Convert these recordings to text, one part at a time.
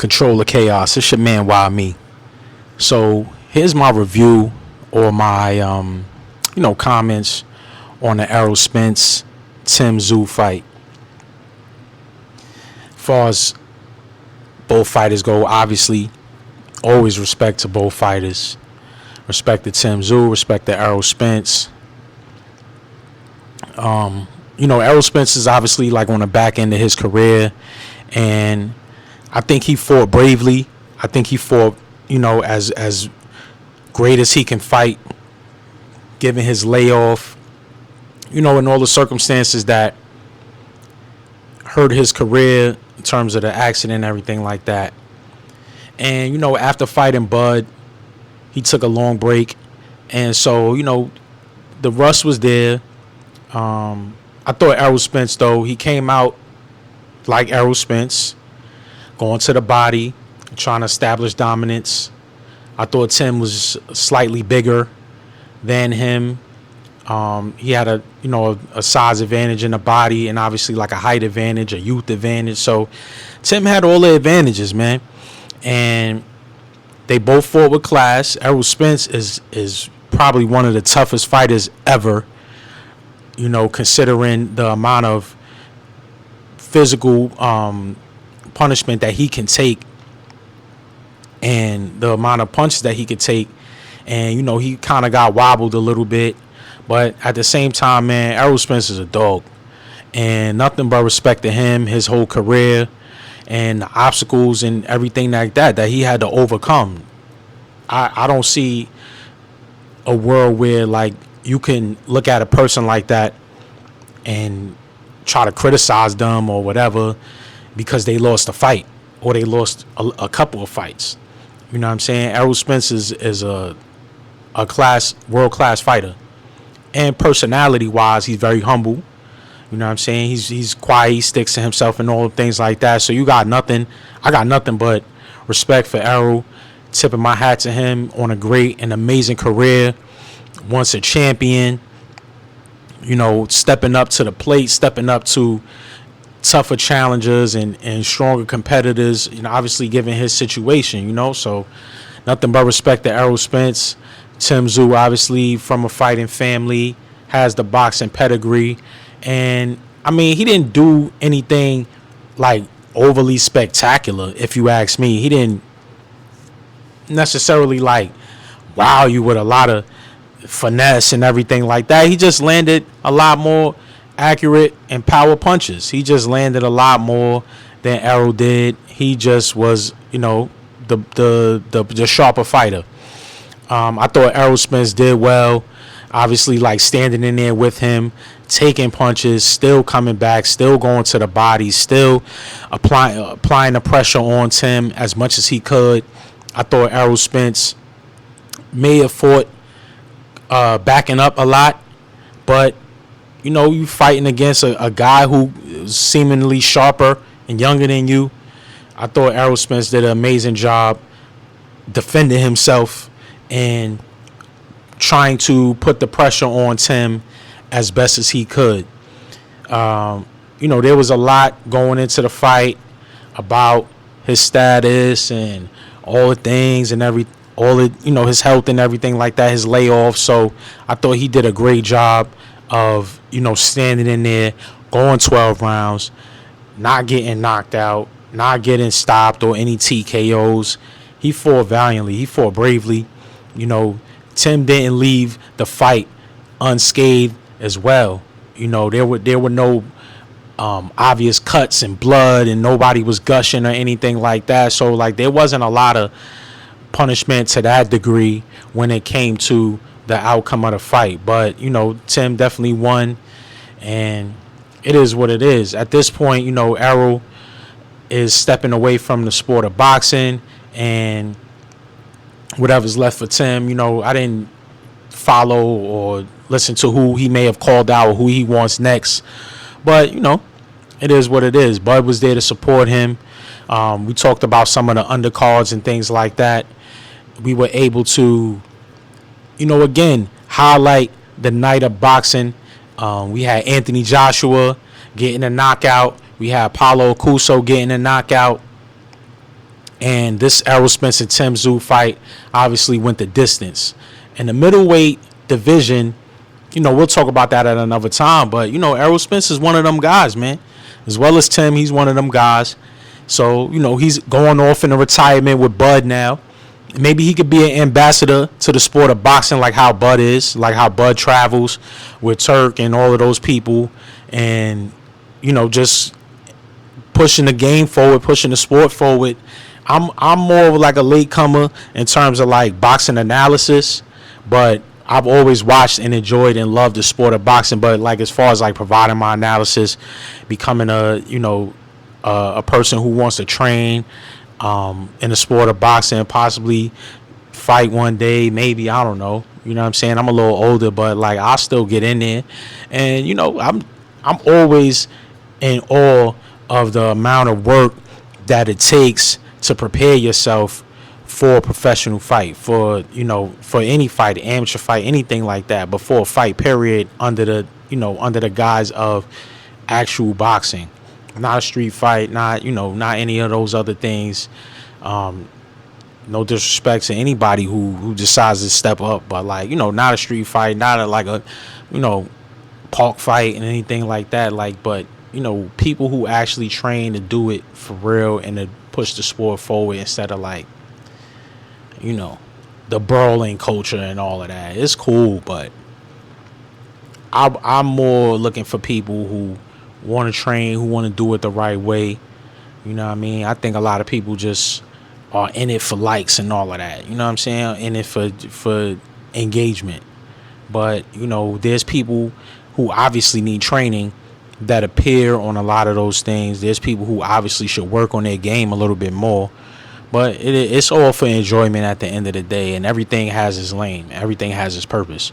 Control the chaos. It's your man, Why Me. So here's my review or my comments on the ERROL Spence TSZYU fight. As far as both fighters go, obviously, always respect to both fighters. Respect to TSZYU, respect to ERROL Spence. ERROL Spence is obviously like on the back end of his career, and I think he fought bravely. I think he fought, as great as he can fight, given his layoff, and all the circumstances that hurt his career in terms of the accident and everything like that. And, after fighting Bud, he took a long break. And so, the rust was there. I thought ERROL Spence, though, he came out like ERROL Spence, going to the body, trying to establish dominance. I thought Tim was slightly bigger than him. He had a size advantage in the body, and obviously like a height advantage, a youth advantage. So Tim had all the advantages, man. And they both fought with class. ERROL Spence is probably one of the toughest fighters ever, considering the amount of physical punishment that he can take and the amount of punches that he could take. And, he kind of got wobbled a little bit. But at the same time, man, ERROL Spence is a dog. And nothing but respect to him, his whole career, and the obstacles and everything like that he had to overcome. I don't see a world where, like, you can look at a person like that and try to criticize them or whatever because they lost a fight or they lost a couple of fights. You know what I'm saying? ERROL Spence is a world-class fighter. And personality-wise, he's very humble. You know what I'm saying? He's quiet. He sticks to himself and all things like that. So I got nothing but respect for ERROL. Tipping my hat to him on a great and amazing career. Once a champion. Stepping up to the plate, stepping up to tougher challengers and stronger competitors. Obviously given his situation. So nothing but respect to ERROL Spence. TSZYU, obviously from a fighting family, has the boxing pedigree. And, he didn't do anything, like, overly spectacular, if you ask me. He didn't necessarily, like, wow you with a lot of finesse and everything like that. He just landed a lot more accurate and power punches. He just landed a lot more than ERROL did. He just was, the sharper fighter. I thought ERROL Spence did well. Obviously, like, standing in there with him, taking punches, still coming back, still going to the body, still applying the pressure on Tim as much as he could. I thought ERROL Spence may have fought backing up a lot, but you fighting against a guy who is seemingly sharper and younger than you. I thought ERROL Spence did an amazing job defending himself and trying to put the pressure on Tim as best as he could. There was a lot going into the fight about his status and all the things and his health and everything like that, his layoff. So I thought he did a great job of, standing in there, going 12 rounds, not getting knocked out, not getting stopped or any TKOs. He fought valiantly. He fought bravely. Tim didn't leave the fight unscathed as well. There were no obvious cuts and blood, and nobody was gushing or anything like that. So, like, there wasn't a lot of punishment to that degree when it came to the outcome of the fight. But, Tim definitely won, and it is what it is. At this point, ERROL is stepping away from the sport of boxing, and whatever's left for Tim, I didn't follow or listen to who he may have called out or who he wants next. But, it is what it is. Bud was there to support him. We talked about some of the undercards and things like that. We were able to, again, highlight the night of boxing. We had Anthony Joshua getting a knockout. We had Paulo Cuso getting a knockout. And this Errol Spence and TSZYU fight obviously went the distance. In the middleweight division, we'll talk about that at another time. But, Errol Spence is one of them guys, man. As well as Tim, he's one of them guys. So, he's going off in a retirement with Bud now. Maybe he could be an ambassador to the sport of boxing like how Bud is, like how Bud travels with Turk and all of those people. And, just pushing the game forward, pushing the sport forward. I'm more of like a latecomer in terms of like boxing analysis, but I've always watched and enjoyed and loved the sport of boxing. But like as far as like providing my analysis, becoming a person who wants to train in the sport of boxing, possibly fight one day, maybe, I don't know. You know what I'm saying? I'm a little older, but like I'll still get in there, and I'm always in awe of the amount of work that it takes to prepare yourself for a professional fight, for any fight, amateur fight, anything like that, before a fight period, under the guise of actual boxing, not a street fight, not any of those other things. No disrespect to anybody who decides to step up, but like, not a street fight, not a park fight and anything like that. Like, but people who actually train to do it for real and to push the sport forward instead of like, the brawling culture and all of that. It's cool, but I'm more looking for people who want to train, who want to do it the right way. You know what I mean? I think a lot of people just are in it for likes and all of that. You know what I'm saying? In it for engagement. But, there's people who obviously need training that appear on a lot of those things. There's people who obviously should work on their game a little bit more. But it's all for enjoyment at the end of the day. And everything has its lane. Everything has its purpose.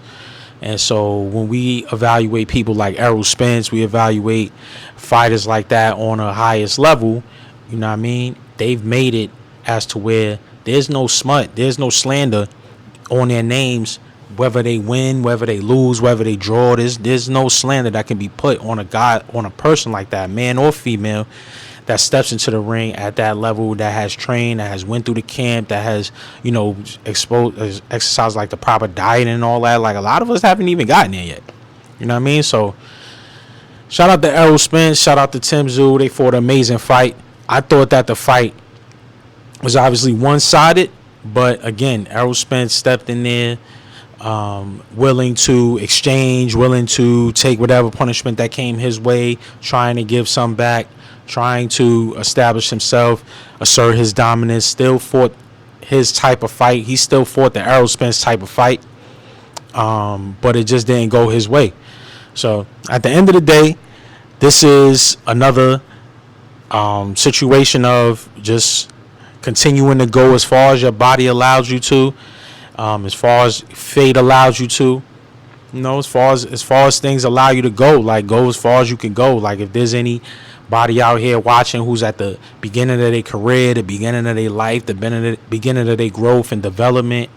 And so when we evaluate people like Errol Spence, we evaluate fighters like that on a highest level, you know what I mean? They've made it as to where there's no smut, there's no slander on their names, whether they win, whether they lose, whether they draw. There's no slander that can be put on a guy, on a person like that, man or female, that steps into the ring at that level, that has trained, that has went through the camp, that has, exercised like the proper diet and all that. Like, a lot of us haven't even gotten there yet. You know what I mean? So shout out to Errol Spence, shout out to TSZYU. They fought an amazing fight. I thought that the fight was obviously one-sided, but again, Errol Spence stepped in there, willing to exchange, willing to take whatever punishment that came his way, trying to give some back, trying to establish himself, assert his dominance, still fought his type of fight. He still fought the Errol Spence type of fight, but it just didn't go his way. So at the end of the day, this is another situation of just continuing to go as far as your body allows you to, as far as fate allows you to. As far as things allow you to go, like, go as far as you can go. Like, if there's anybody out here watching who's at the beginning of their career, the beginning of their life, the beginning of their growth and development,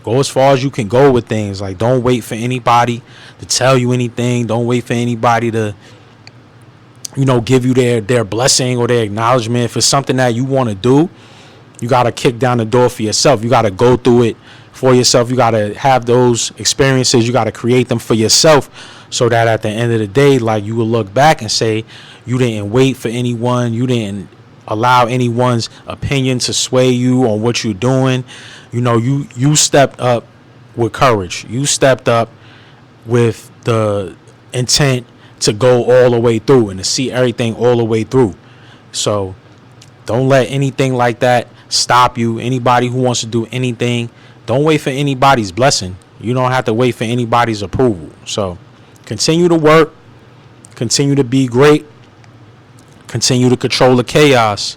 go as far as you can go with things. Like, don't wait for anybody to tell you anything. Don't wait for anybody to, give you their blessing or their acknowledgement. If it's something that you want to do, you got to kick down the door for yourself. You got to go through it for yourself. You got to have those experiences. You got to create them for yourself, so that at the end of the day, like, you will look back and say, you didn't wait for anyone. You didn't allow anyone's opinion to sway you on what you're doing. You stepped up with courage. You stepped up with the intent to go all the way through and to see everything all the way through. So don't let anything like that stop you. Anybody who wants to do anything, don't wait for anybody's blessing. You don't have to wait for anybody's approval. So continue to work, continue to be great, continue to control the chaos.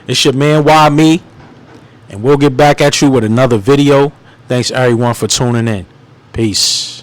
It's your man, Why Me, and we'll get back at you with another video. Thanks everyone for tuning in. Peace.